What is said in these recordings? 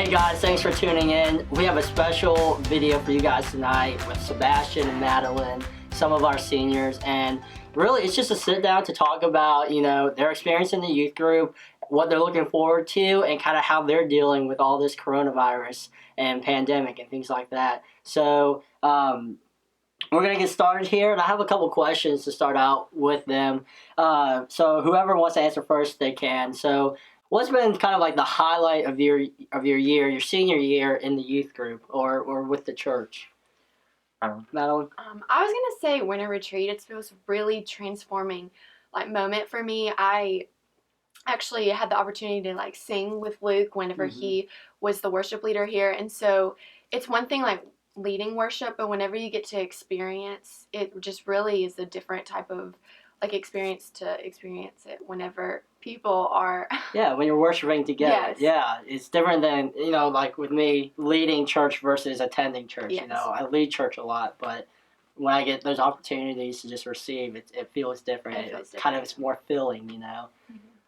Hey guys, thanks for tuning in. We have a special video for you guys tonight with Sebastian and Madeline, some of our seniors, and really it's just a sit down to talk about, their experience in the youth group, what they're looking forward to, and kind of how they're dealing with all this coronavirus and pandemic and things like that. So, we're going to get started here, and I have a couple questions to start out with them. So whoever wants to answer first, they can. So what's been kind of like the highlight of your year, your senior year in the youth group or with the church? Madeline? I was going to say winter retreat. It was really transforming moment for me. I actually had the opportunity to sing with Luke whenever he was the worship leader here. And so it's one thing leading worship, but whenever you get to experience it, just really is a different type of experience to experience it whenever people are when you're worshiping together. Yes. Yeah, it's different than with me leading church versus attending church. Yes. I lead church a lot, but when I get those opportunities to just receive, it feels different. Kind of it's more filling.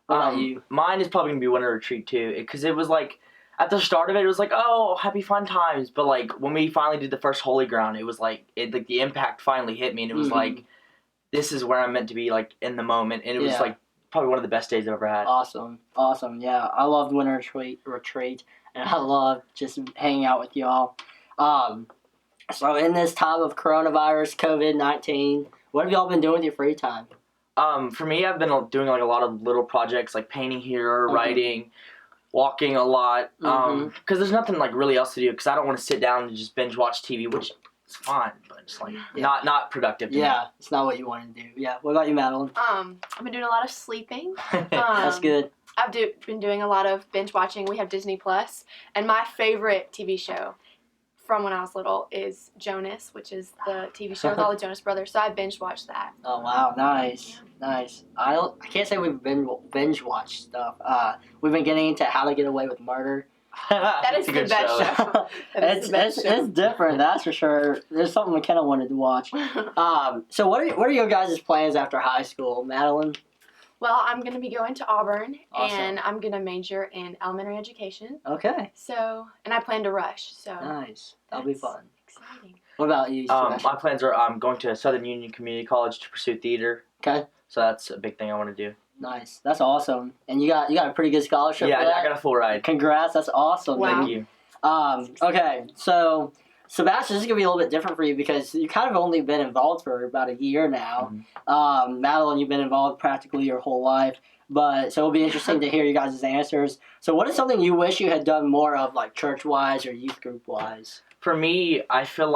What about you? Mine is probably gonna be winter retreat too, because it was at the start of it, it was oh, happy fun times. But when we finally did the first Holy Ground, it was the impact finally hit me, and it was this is where I'm meant to be in the moment, and it was probably one of the best days I've ever had. Awesome. Yeah, I loved winter retreat, and I loved just hanging out with y'all. So in this time of coronavirus, COVID-19, what have y'all been doing with your free time? For me, I've been doing a lot of little projects painting here, writing, walking a lot, because there's nothing really else to do, because I don't want to sit down and just binge watch TV, which is fine, but it's not productive to me. It's not what you want to do. Yeah, what about you, Madeline? I've been doing a lot of sleeping. That's good. I've been doing a lot of binge watching. We have Disney Plus, and my favorite TV show from when I was little is Jonas, which is the TV show with all the Jonas Brothers, so I binge watched that. Oh wow, nice. I can't say we've binge watched stuff. We've been getting into How to Get Away with Murder. That is the best show. It's different, that's for sure. There's something McKenna wanted to watch. So what are your guys' plans after high school, Madeline? Well, I'm going to be going to Auburn, Awesome. and I'm going to major in elementary education. Okay. So, and I plan to rush. So Nice. That'll be fun. Exciting. What about you, Sebastian? My plans are I'm going to Southern Union Community College to pursue theater. Okay. So that's a big thing I want to do. Nice. That's awesome. And you got a pretty good scholarship Yeah, for that? I got a full ride. Congrats. That's awesome. Wow. Thank you. Okay, so Sebastian, this is going to be a little bit different for you because you kind of only been involved for about a year now. Madeline, you've been involved practically your whole life. So it'll be interesting to hear you guys' answers. So what is something you wish you had done more of, church-wise or youth group-wise? For me, I feel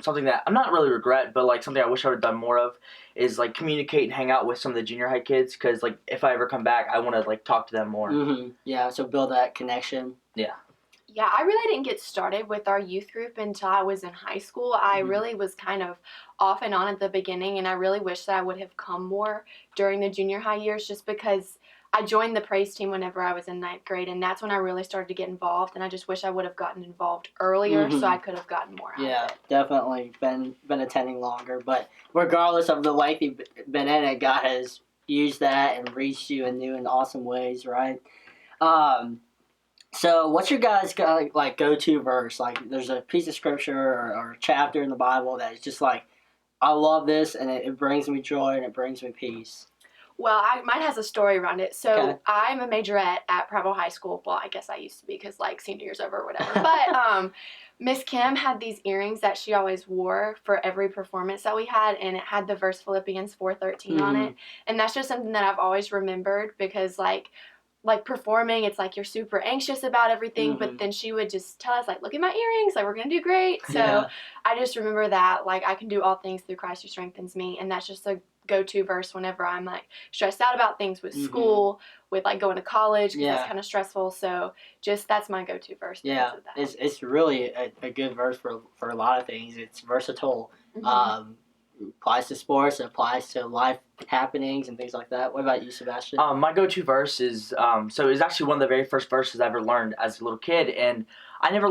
something that I'm not really regret, but something I wish I would have done more of is communicate and hang out with some of the junior high kids, because if I ever come back, I want to talk to them more. Yeah, so build that connection. Yeah, I really didn't get started with our youth group until I was in high school. I really was kind of off and on at the beginning, and I really wish that I would have come more during the junior high years, just because I joined the praise team whenever I was in 9th grade, and that's when I really started to get involved, and I just wish I would have gotten involved earlier so I could have gotten more out of it. Definitely been attending longer, but regardless of the length you've been in it, God has used that and reached you in new and awesome ways, right? So what's your guys' go-to verse? There's a piece of scripture or a chapter in the Bible that is just I love this, and it brings me joy and it brings me peace. Well, mine has a story around it. So Okay. I'm a majorette at Preble High School. Well, I guess I used to be because senior year's over or whatever. But Miss Kim had these earrings that she always wore for every performance that we had, and it had the verse Philippians 4:13 on it. And that's just something that I've always remembered, because performing, it's you're super anxious about everything, but then she would just tell us look at my earrings, we're gonna do great. So I just remember that I can do all things through Christ who strengthens me, and that's just a go-to verse whenever I'm stressed out about things with school, with going to college, because that's kind of stressful. So just that's my go-to verse. Yeah, it's really a good verse for a lot of things. It's versatile. Applies to sports, it applies to life happenings and things like that. What about you, Sebastian? My go-to verse is so it's actually one of the very first verses I ever learned as a little kid, and I never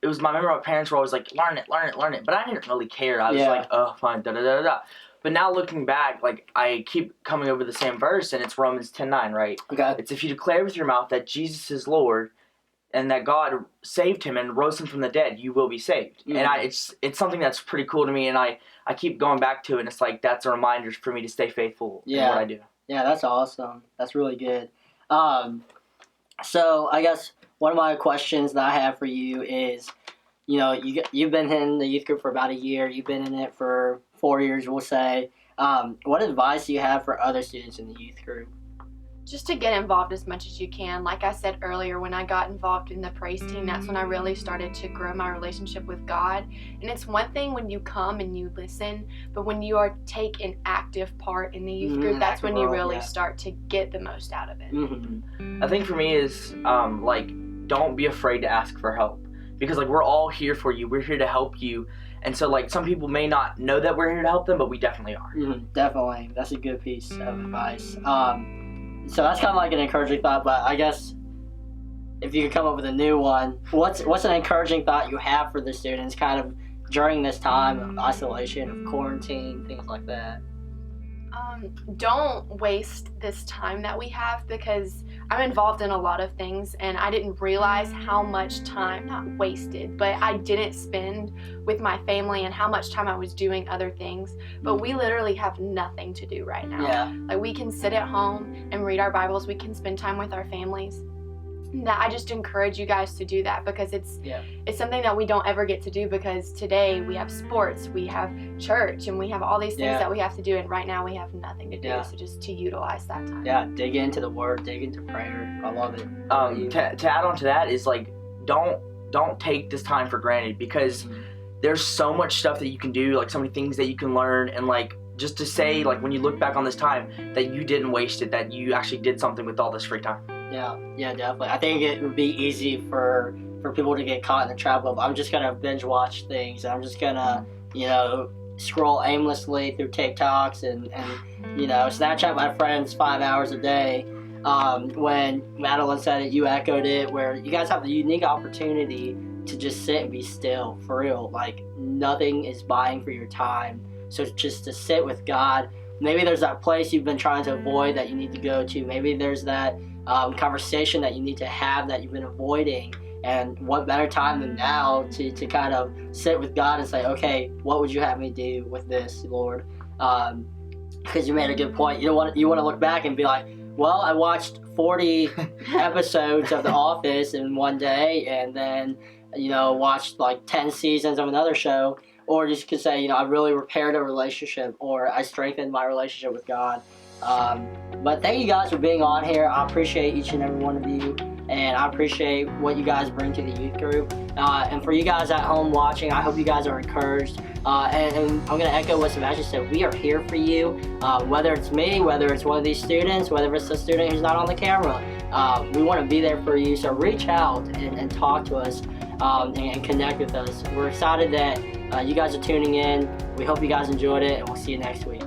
it was my parents were always learn it, but I didn't really care. I was oh, fine, da da da da. But now looking back, I keep coming over the same verse, and it's Romans 10:9, right? Okay. It's if you declare with your mouth that Jesus is Lord and that God saved him and rose him from the dead, you will be saved. Mhm. And it's something that's pretty cool to me, and I keep going back to it, and it's like that's a reminder for me to stay faithful in what I do. Yeah, that's awesome. That's really good. So I guess one of my questions that I have for you is, you know, you've been in the youth group for about a year. You've been in it for 4 years, we'll say. What advice do you have for other students in the youth group? Just to get involved as much as you can. Like I said earlier, when I got involved in the praise team, that's when I really started to grow my relationship with God. And it's one thing when you come and you listen, but when you take an active part in the youth group, that's when you really start to get the most out of it. I think for me is like, don't be afraid to ask for help, because like we're all here for you. We're here to help you. And so like some people may not know that we're here to help them, but we definitely are. Definitely. That's a good piece of advice. So that's kind of like an encouraging thought, but I guess if you could come up with a new one, what's an encouraging thought you have for the students kind of during this time of isolation, of quarantine, things like that? Don't waste this time that we have, because I'm involved in a lot of things and I didn't realize how much time, not wasted, but I didn't spend with my family and how much time I was doing other things. But we literally have nothing to do right now. Yeah. Like we can sit at home and read our Bibles, we can spend time with our families. That I just encourage you guys to do that, because it's something that we don't ever get to do, because today we have sports, we have church, and we have all these things that we have to do, and right now we have nothing to do. So just to utilize that time. Yeah, dig into the word, dig into prayer. I love it. To add on to that is like, don't take this time for granted, because there's so much stuff that you can do, like so many things that you can learn, and like just to say like when you look back on this time that you didn't waste it, that you actually did something with all this free time. Yeah, definitely. I think it would be easy for people to get caught in the trap of, I'm just gonna binge watch things. I'm just gonna, you know, scroll aimlessly through TikToks and you know, Snapchat my friends 5 hours a day. When Madeline said it, you echoed it, where you guys have the unique opportunity to just sit and be still, for real. Like nothing is buying for your time. So just to sit with God. Maybe there's that place you've been trying to avoid that you need to go to. Maybe there's that conversation that you need to have that you've been avoiding, and what better time than now to kind of sit with God and say, okay, what would you have me do with this, Lord? Because you made a good point. You want to look back and be like, well, I watched 40 episodes of The Office in one day, and then, you know, watched like 10 seasons of another show. Or you could say, you know, I really repaired a relationship, or I strengthened my relationship with God. But thank you guys for being on here. I appreciate each and every one of you, and I appreciate what you guys bring to the youth group. And for you guys at home watching, I hope you guys are encouraged. And I'm going to echo what Sebastian said. We are here for you, whether it's me, whether it's one of these students, whether it's a student who's not on the camera. We want to be there for you, so reach out and talk to us and connect with us. We're excited that you guys are tuning in. We hope you guys enjoyed it, and we'll see you next week.